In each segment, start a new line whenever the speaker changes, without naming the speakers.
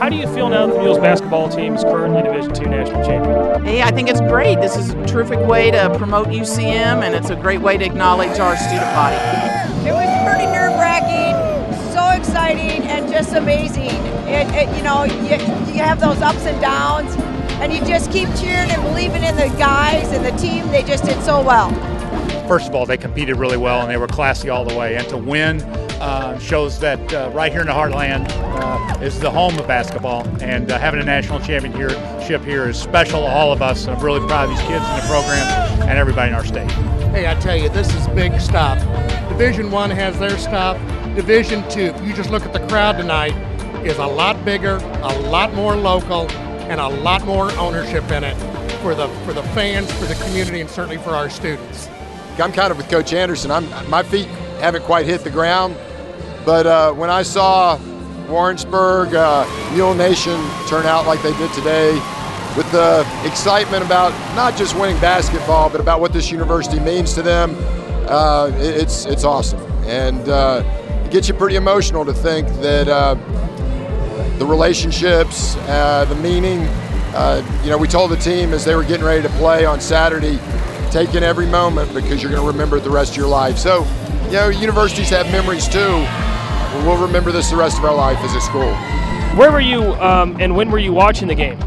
how do you feel now that the Mules basketball team is currently Division II national champion?
Hey, I think it's great. This is a terrific way to promote UCM, and it's a great way to acknowledge our student body.
It was pretty nerve-wracking, so exciting, and just amazing. You know, you have those ups and downs, and you just keep cheering and believing in the guys and the team. They just did so well.
First of all, they competed really well, and they were classy all the way. And to win shows that right here in the Heartland is the home of basketball. And having a national championship here is special to all of us. And I'm really proud of these kids in the program and everybody in our state.
Hey, I tell you, this is big stuff. Division I has their stuff. Division II, if you just look at the crowd tonight, is a lot bigger, a lot more local, and a lot more ownership in it for the fans, for the community, and certainly for our students.
I'm kind of with Coach Anderson. My feet haven't quite hit the ground, but when I saw Warrensburg, Mule Nation turn out like they did today, with the excitement about not just winning basketball, but about what this university means to them, it's awesome. And it gets you pretty emotional to think that the relationships, the meaning, you know, we told the team as they were getting ready to play on Saturday, take in every moment because you're going to remember it the rest of your life. So, you know, universities have memories too. We'll remember this the rest of our life as a school.
Where were you and when were you watching the game?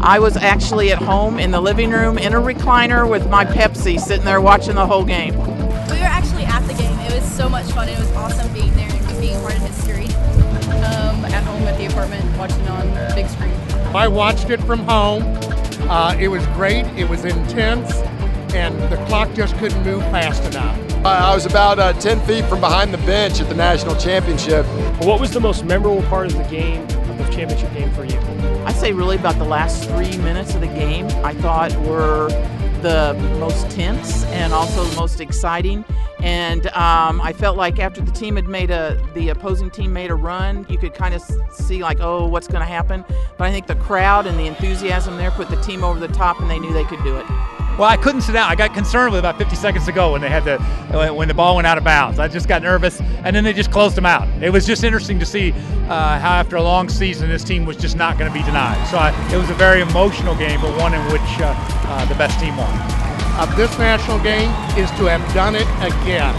I was actually at home in the living room in a recliner with my Pepsi, sitting there watching the whole game.
We were actually at the game. It was so much fun. It was awesome being there and being part of history. At home at the apartment, watching it on the big screen.
I watched it from home. It was great. It was intense. And the clock just couldn't move fast enough.
I was about 10 feet from behind the bench at the national championship.
What was the most memorable part of the game, of the championship game for you?
I'd say really about the last 3 minutes of the game, I thought were the most tense and also the most exciting. And I felt like after the opposing team made a run, you could kind of see like, oh, what's going to happen. But I think the crowd and the enthusiasm there put the team over the top, and they knew they could do it.
Well, I couldn't sit down. I got concerned with about 50 seconds to go when when the ball went out of bounds. I just got nervous, and then they just closed them out. It was just interesting to see how after a long season this team was just not going to be denied. So it was a very emotional game, but one in which the best team won.
This national game is to have done it again.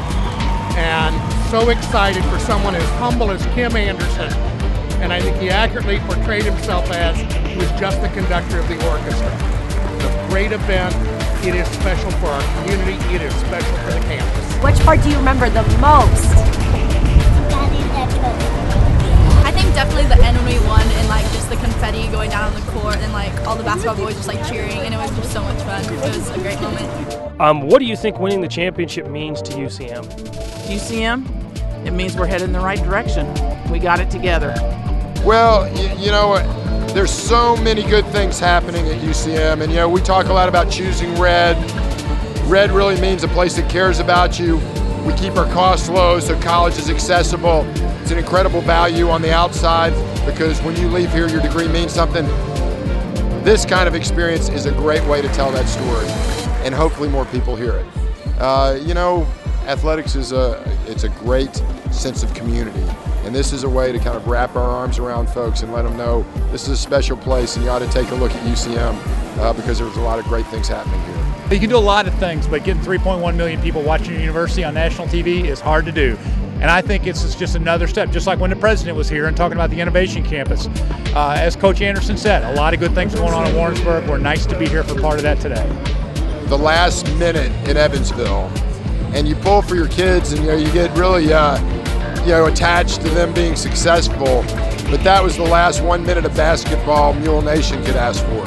And so excited for someone as humble as Kim Anderson. And I think he accurately portrayed himself as he was just the conductor of the orchestra. It's a great event. It is special for our community. It is special for the campus.
Which part do you remember the most?
I think definitely the end when we won and like just the confetti going down on the court and like all the basketball boys just like cheering, and it was just so much fun. It was a great moment.
What do you think winning the championship means to UCM?
UCM, it means we're headed in the right direction. We got it together.
Well, you know what? There's so many good things happening at UCM, and you know, we talk a lot about choosing red. Red really means a place that cares about you. We keep our costs low so college is accessible. It's an incredible value on the outside because when you leave here, your degree means something. This kind of experience is a great way to tell that story, and hopefully more people hear it. You know, athletics is it's a great sense of community. And this is a way to kind of wrap our arms around folks and let them know this is a special place and you ought to take a look at UCM because there's a lot of great things happening here.
You can do a lot of things, but getting 3.1 million people watching your university on national TV is hard to do. And I think it's just another step, just like when the president was here and talking about the Innovation Campus. As Coach Anderson said, a lot of good things going on in Warrensburg. We're nice to be here for part of that today.
The last minute in Evansville, and you pull for your kids and you get really attached to them being successful, but that was the last 1 minute of basketball Mule Nation could ask for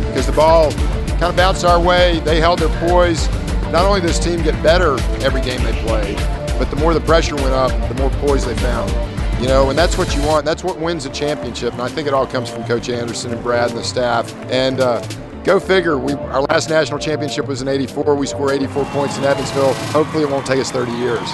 because the ball kind of bounced our way. They held their poise. Not only does this team get better every game they play, but the more the pressure went up, the more poise they found. You know, and that's what you want. That's what wins a championship, and I think it all comes from Coach Anderson and Brad and the staff. And go figure, our last national championship was in '84. We scored 84 points in Evansville. Hopefully it won't take us 30 years.